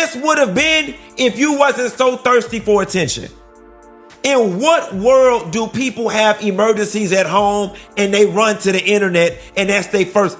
this would have been if you wasn't so thirsty for attention. In what world do people have emergencies at home and they run to the internet and that's their first?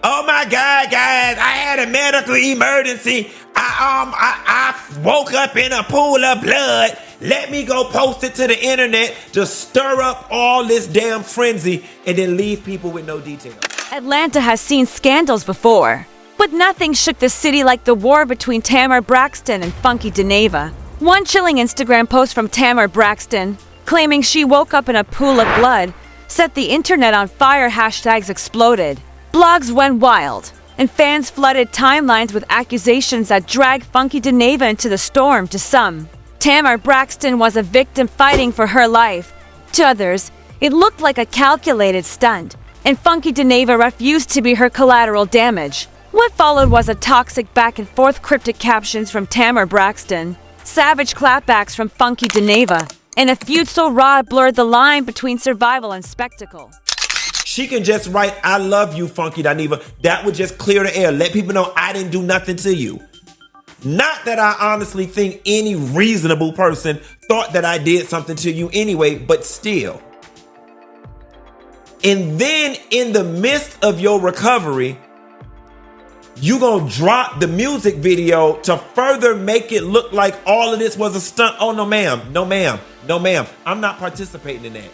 Oh my God, guys, I had a medical emergency. I woke up in a pool of blood. Let me go post it to the internet to stir up all this damn frenzy and then leave people with no details. Atlanta has seen scandals before, but nothing shook the city like the war between Tamar Braxton and Funky Dineva. One chilling Instagram post from Tamar Braxton, claiming she woke up in a pool of blood, set the internet on fire. Hashtags exploded. Blogs went wild, and fans flooded timelines with accusations that dragged Funky Dineva into the storm. To some, Tamar Braxton was a victim fighting for her life. To others, it looked like a calculated stunt, and Funky Dineva refused to be her collateral damage. What followed was a toxic back-and-forth, cryptic captions from Tamar Braxton, savage clapbacks from Funky Dineva, and a feud so raw it blurred the line between survival and spectacle. She can just write, "I love you, Funky Dineva." That would just clear the air. Let people know I didn't do nothing to you. Not that I honestly think any reasonable person thought that I did something to you anyway, but still. And then in the midst of your recovery, you gonna drop the music video to further make it look like all of this was a stunt. Oh, no, ma'am. No, ma'am. No, ma'am. I'm not participating in that.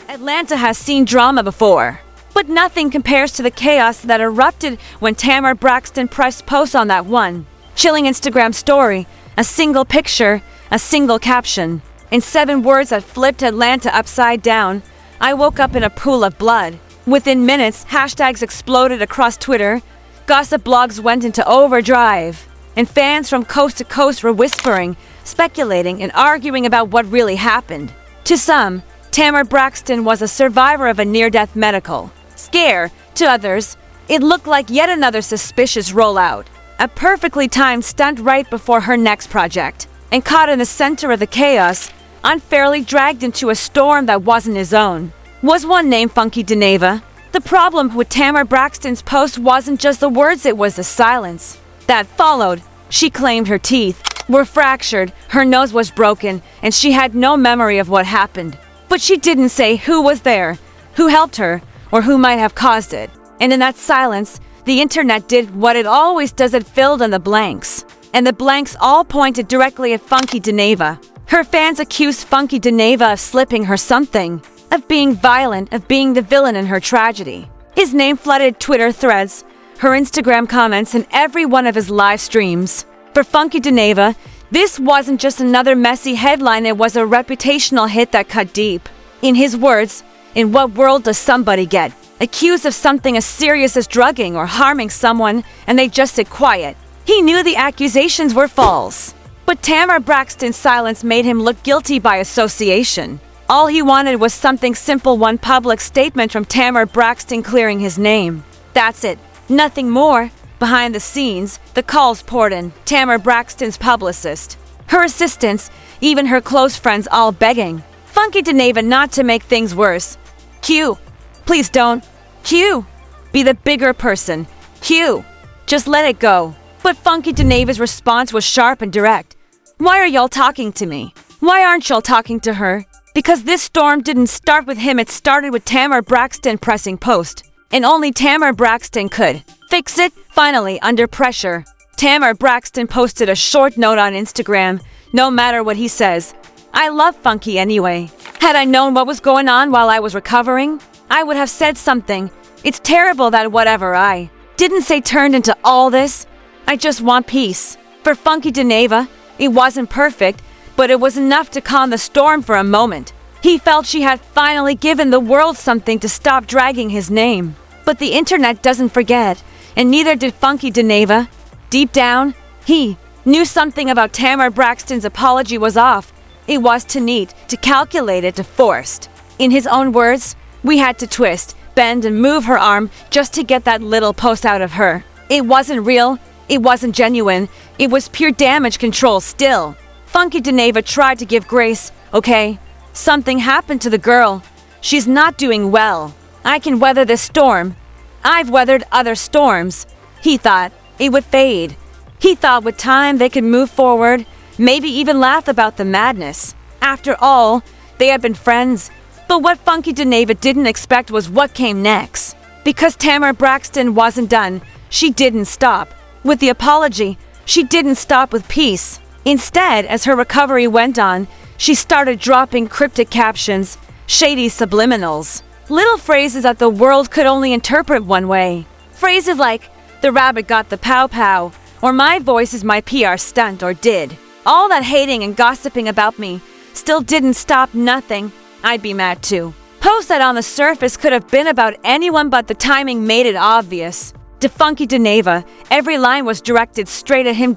Atlanta has seen drama before, but nothing compares to the chaos that erupted when Tamar Braxton pressed post on that one chilling Instagram story, a single picture, a single caption, in 7 words that flipped Atlanta upside down. I woke up in a pool of blood. Within minutes, hashtags exploded across Twitter, gossip blogs went into overdrive, and fans from coast to coast were whispering, speculating, and arguing about what really happened. To some, Tamar Braxton was a survivor of a near-death medical scare. To others, it looked like yet another suspicious rollout, a perfectly timed stunt right before her next project. And caught in the center of the chaos, unfairly dragged into a storm that wasn't his own, was one named Funky Dineva. The problem with Tamar Braxton's post wasn't just the words, it was the silence that followed. She claimed her teeth were fractured, her nose was broken, and she had no memory of what happened. But she didn't say who was there, who helped her, or who might have caused it. And in that silence, the internet did what it always does, it filled in the blanks. And the blanks all pointed directly at Funky Dineva. Her fans accused Funky Dineva of slipping her something, of being violent, of being the villain in her tragedy. His name flooded Twitter threads, her Instagram comments, and every one of his live streams. For Funky Dineva, this wasn't just another messy headline, it was a reputational hit that cut deep. In his words, in what world does somebody get accused of something as serious as drugging or harming someone and they just sit quiet? He knew the accusations were false, but Tamar Braxton's silence made him look guilty by association. All he wanted was something simple, one public statement from Tamar Braxton clearing his name. That's it, nothing more. Behind the scenes, the calls poured in. Tamar Braxton's publicist, her assistants, even her close friends all begging Funky Dineva not to make things worse. Q, please don't. Q, be the bigger person. Q, just let it go. But Funky Dineva's response was sharp and direct. Why are y'all talking to me? Why aren't y'all talking to her? Because this storm didn't start with him, it started with Tamar Braxton pressing post. And only Tamar Braxton could fix it. Finally, under pressure, Tamar Braxton posted a short note on Instagram. No matter what he says, I love Funky anyway. Had I known what was going on while I was recovering, I would have said something. It's terrible that whatever I didn't say turned into all this. I just want peace. For Funky Dineva, it wasn't perfect, but it was enough to calm the storm for a moment. He felt she had finally given the world something to stop dragging his name. But the internet doesn't forget, and neither did Funky Dineva. Deep down, he knew something about Tamar Braxton's apology was off. It was too neat, too calculated, too forced. In his own words, we had to twist, bend, and move her arm just to get that little post out of her. It wasn't real, it wasn't genuine, it was pure damage control still. Funky Dineva tried to give grace. Okay, something happened to the girl. She's not doing well. I can weather this storm. I've weathered other storms. He thought it would fade. He thought with time they could move forward, maybe even laugh about the madness. After all, they had been friends. But what Funky Dineva didn't expect was what came next. Because Tamar Braxton wasn't done, she didn't stop. With the apology, she didn't stop with peace. Instead, as her recovery went on, she started dropping cryptic captions, shady subliminals, little phrases that the world could only interpret one way. Phrases like, the rabbit got the pow-pow, or my voice is my PR stunt, or did. All that hating and gossiping about me still didn't stop nothing. I'd be mad too. Posts that on the surface could have been about anyone, but the timing made it obvious. To Funky Dineva, every line was directed straight at him,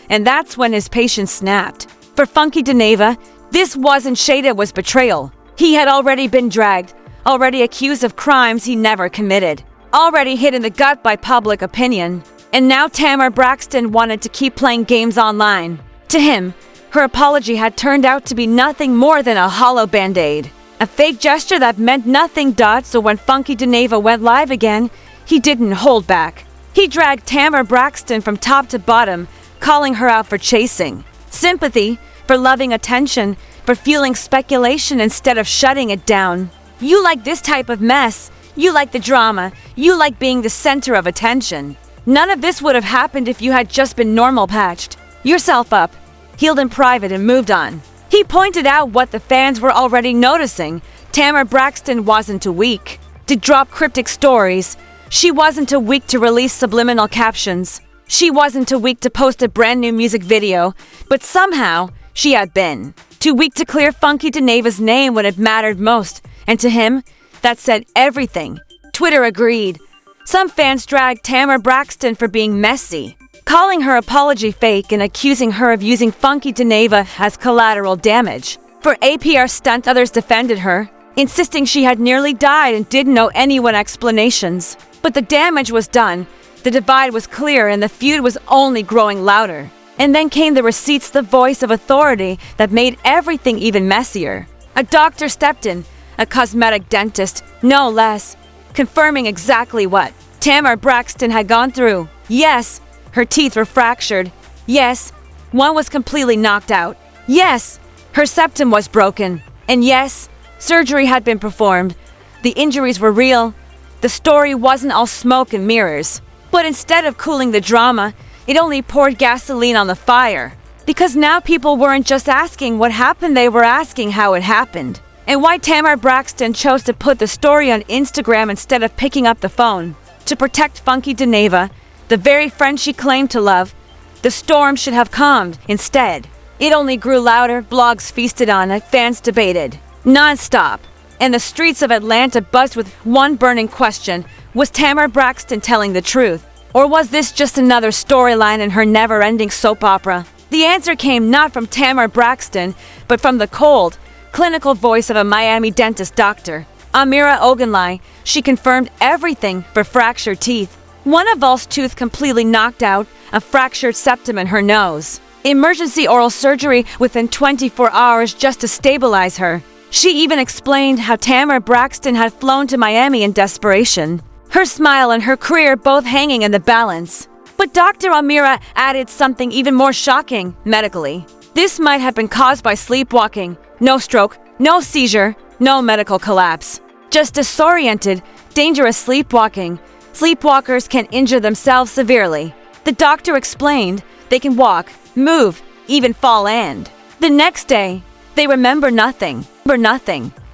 and that's when his patience snapped. For Funky Dineva, this wasn't shade, it was betrayal. He had already been dragged, already accused of crimes he never committed, already hit in the gut by public opinion. And now Tamar Braxton wanted to keep playing games online. To him, her apology had turned out to be nothing more than a hollow band-aid. A fake gesture that meant nothing. So when Funky Dineva went live again, he didn't hold back. He dragged Tamar Braxton from top to bottom, calling her out for chasing sympathy, for loving attention, for fueling speculation instead of shutting it down. You like this type of mess. You like the drama. You like being the center of attention. None of this would have happened if you had just been normal, patched yourself up, healed in private, and moved on. He pointed out what the fans were already noticing. Tamar Braxton wasn't too weak to drop cryptic stories. She wasn't too weak to release subliminal captions. She wasn't too weak to post a brand new music video. But somehow, she had been too weak to clear Funky Dineva's name when it mattered most. And to him, that said everything. Twitter agreed. Some fans dragged Tamar Braxton for being messy, calling her apology fake and accusing her of using Funky Dineva as collateral damage. For a PR stunt, others defended her, insisting she had nearly died and didn't owe anyone explanations. But the damage was done, the divide was clear, and the feud was only growing louder. And then came the receipts, the voice of authority that made everything even messier. A doctor stepped in, a cosmetic dentist, no less, confirming exactly what Tamar Braxton had gone through. Yes, her teeth were fractured. Yes, one was completely knocked out. Yes, her septum was broken. And yes, surgery had been performed. The injuries were real. The story wasn't all smoke and mirrors. But instead of cooling the drama, it only poured gasoline on the fire. Because now people weren't just asking what happened, they were asking how it happened. And why Tamar Braxton chose to put the story on Instagram instead of picking up the phone. To protect Funky Dineva, the very friend she claimed to love, the storm should have calmed. Instead, it only grew louder, blogs feasted on it, fans debated non-stop. And the streets of Atlanta buzzed with one burning question: was Tamar Braxton telling the truth? Or was this just another storyline in her never-ending soap opera? The answer came not from Tamar Braxton, but from the cold, clinical voice of a Miami dentist doctor, Amira Ogunlai. She confirmed everything for fractured teeth. One a false tooth completely knocked out, a fractured septum in her nose. Emergency oral surgery within 24 hours just to stabilize her. She even explained how Tamar Braxton had flown to Miami in desperation, her smile and her career both hanging in the balance. But Dr. Amira added something even more shocking medically. This might have been caused by sleepwalking. No stroke, no seizure, no medical collapse. Just disoriented, dangerous sleepwalking. Sleepwalkers can injure themselves severely. The doctor explained they can walk, move, even fall, and the next day, they remember nothing.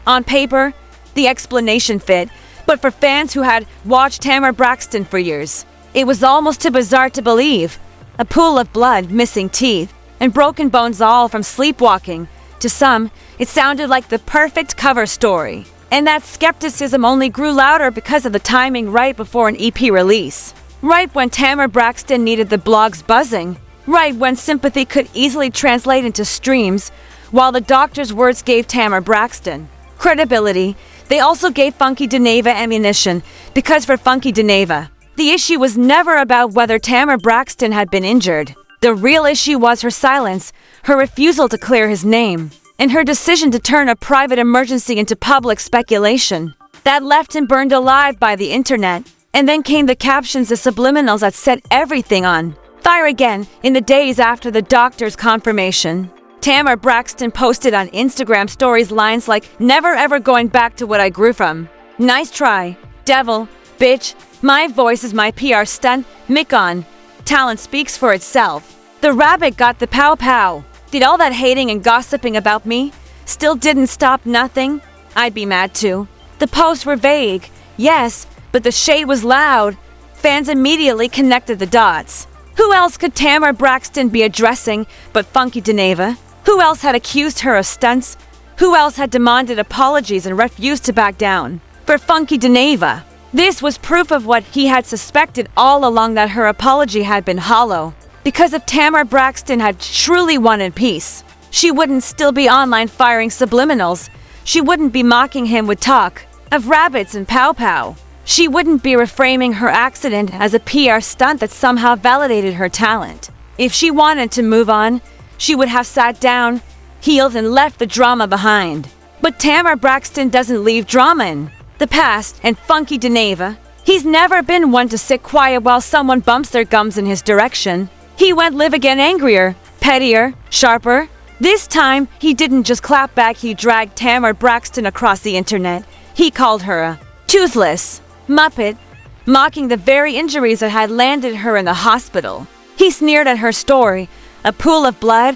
On paper, the explanation fit, but for fans who had watched Tamar Braxton for years, it was almost too bizarre to believe. A pool of blood, missing teeth, and broken bones, all from sleepwalking. To some, it sounded like the perfect cover story. And that skepticism only grew louder because of the timing right before an EP release. Right when Tamar Braxton needed the blogs buzzing. Right when sympathy could easily translate into streams, while the doctor's words gave Tamar Braxton credibility, they also gave Funky Dineva ammunition, because for Funky Dineva, the issue was never about whether Tamar Braxton had been injured. The real issue was her silence, her refusal to clear his name, and her decision to turn a private emergency into public speculation. That left him burned alive by the internet. And then came the captions, the subliminals that set everything on Fire again in the days after the doctor's confirmation. Tamar Braxton posted on Instagram stories lines like, "Never ever going back to what I grew from. Nice try. Devil. Bitch. My voice is my PR stunt. Mick-on. Talent speaks for itself. The rabbit got the pow-pow. Did all that hating and gossiping about me still didn't stop nothing? I'd be mad too. The posts were vague, yes, but the shade was loud. Fans immediately connected the dots. Who else could Tamar Braxton be addressing but Funky Dineva? Who else had accused her of stunts? Who else had demanded apologies and refused to back down? For Funky Dineva, this was proof of what he had suspected all along, that her apology had been hollow. Because if Tamar Braxton had truly wanted peace, she wouldn't still be online firing subliminals. She wouldn't be mocking him with talk of rabbits and pow-pow. She wouldn't be reframing her accident as a PR stunt that somehow validated her talent. If she wanted to move on, she would have sat down, healed, and left the drama behind. But Tamar Braxton doesn't leave drama in the past, and Funky Dineva, he's never been one to sit quiet while someone bumps their gums in his direction. He went live again, angrier, pettier, sharper. This time, he didn't just clap back, he dragged Tamar Braxton across the internet. He called her a toothless muppet, mocking the very injuries that had landed her in the hospital. He sneered at her story. A pool of blood?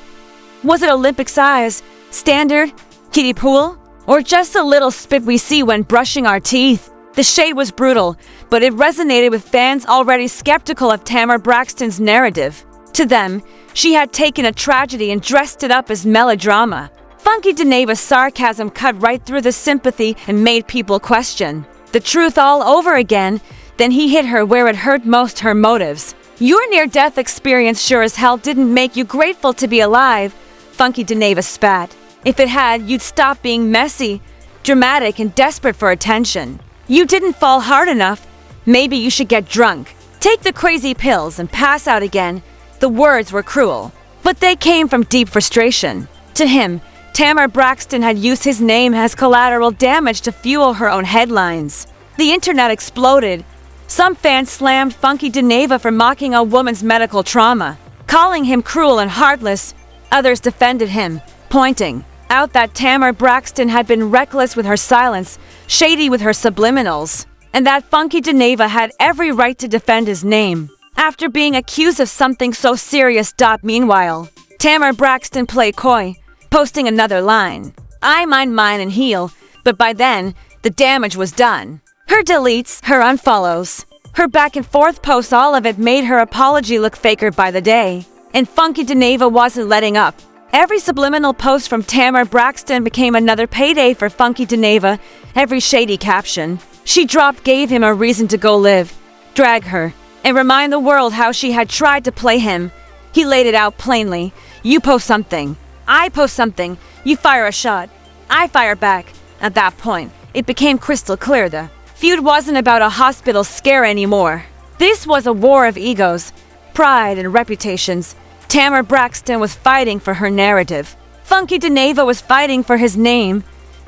Was it Olympic size, standard, kiddie pool? Or just a little spit we see when brushing our teeth? The shade was brutal, but it resonated with fans already skeptical of Tamar Braxton's narrative. To them, she had taken a tragedy and dressed it up as melodrama. Funky Dineva's sarcasm cut right through the sympathy and made people question the truth all over again. Then he hit her where it hurt most, her motives. Your near-death experience sure as hell didn't make you grateful to be alive, Funky Dineva spat. If it had, you'd stop being messy, dramatic, and desperate for attention. You didn't fall hard enough. Maybe you should get drunk, take the crazy pills, and pass out again. The words were cruel, but they came from deep frustration. To him, Tamar Braxton had used his name as collateral damage to fuel her own headlines. The internet exploded. Some fans slammed Funky Dineva for mocking a woman's medical trauma, calling him cruel and heartless. Others defended him, pointing out that Tamar Braxton had been reckless with her silence, shady with her subliminals, and that Funky Dineva had every right to defend his name after being accused of something so serious. Meanwhile, Tamar Braxton played coy, posting another line. I mind mine and heal, but by then, the damage was done. Her deletes, her unfollows, her back and forth posts, all of it made her apology look faker by the day. And Funky Dineva wasn't letting up. Every subliminal post from Tamar Braxton became another payday for Funky Dineva. Every shady caption she dropped gave him a reason to go live, drag her, and remind the world how she had tried to play him. He laid it out plainly. You post something, I post something, you fire a shot, I fire back. At that point, it became crystal clear the feud wasn't about a hospital scare anymore. This was a war of egos, pride, and reputations. Tamar Braxton was fighting for her narrative. Funky Dineva was fighting for his name.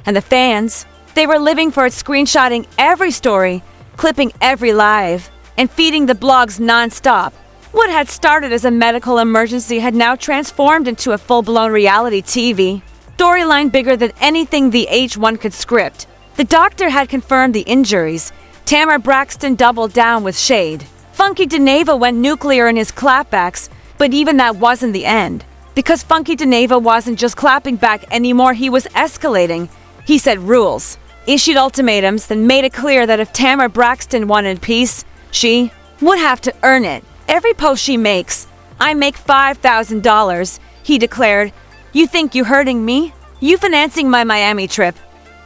And the fans, they were living for it, screenshotting every story, clipping every live, and feeding the blogs non-stop. What had started as a medical emergency had now transformed into a full-blown reality TV storyline bigger than anything the H1 could script. The doctor had confirmed the injuries. Tamar Braxton doubled down with shade. Funky Dineva went nuclear in his clapbacks, but even that wasn't the end. Because Funky Dineva wasn't just clapping back anymore, he was escalating. He set rules, issued ultimatums, then made it clear that if Tamar Braxton wanted peace, she would have to earn it. Every post she makes, I make $5,000, he declared. You think you hurting me? You financing my Miami trip?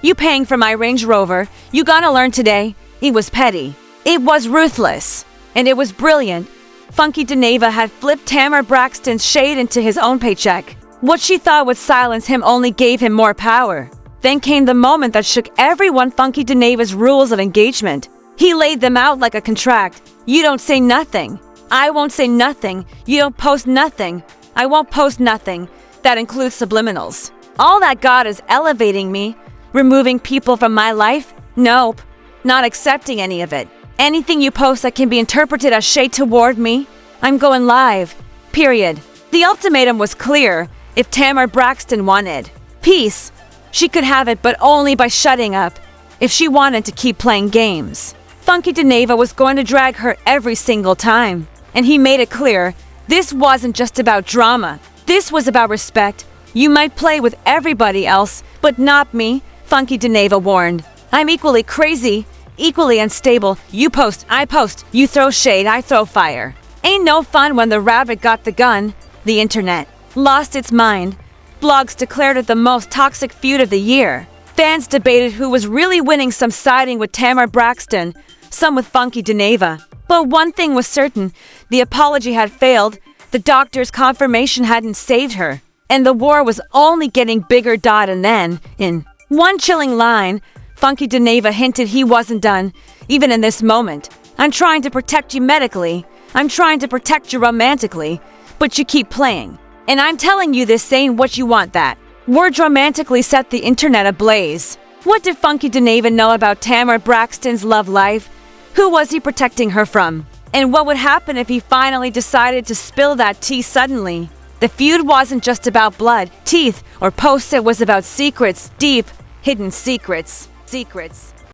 You paying for my Range Rover? You gonna learn today? It was petty. It was ruthless. And it was brilliant. Funky Dineva had flipped Tamar Braxton's shade into his own paycheck. What she thought would silence him only gave him more power. Then came the moment that shook everyone. Funky Dineva's rules of engagement. He laid them out like a contract. You don't say nothing. I won't say nothing. You don't post nothing. I won't post nothing. That includes subliminals. All that God is elevating me, removing people from my life? Nope. Not accepting any of it. Anything you post that can be interpreted as shade toward me, I'm going live. Period. The ultimatum was clear. If Tamar Braxton wanted peace, she could have it, but only by shutting up. If she wanted to keep playing games, Funky Dineva was going to drag her every single time. And he made it clear, this wasn't just about drama. This was about respect. You might play with everybody else, but not me, Funky Dineva warned. I'm equally crazy, equally unstable. You post, I post. You throw shade, I throw fire. Ain't no fun when the rabbit got the gun. The internet lost its mind. Blogs declared it the most toxic feud of the year. Fans debated who was really winning, some siding with Tamar Braxton, some with Funky Dineva. But one thing was certain, the apology had failed, the doctor's confirmation hadn't saved her, and the war was only getting bigger. And then, in one chilling line, Funky Dineva hinted he wasn't done, even in this moment. I'm trying to protect you medically, I'm trying to protect you romantically, but you keep playing. And I'm telling you, this ain't what you want. That words romantically set the internet ablaze. What did Funky Dineva know about Tamar Braxton's love life? Who was he protecting her from? And what would happen if he finally decided to spill that tea suddenly? The feud wasn't just about blood, teeth, or posts. It was about secrets, deep, hidden secrets.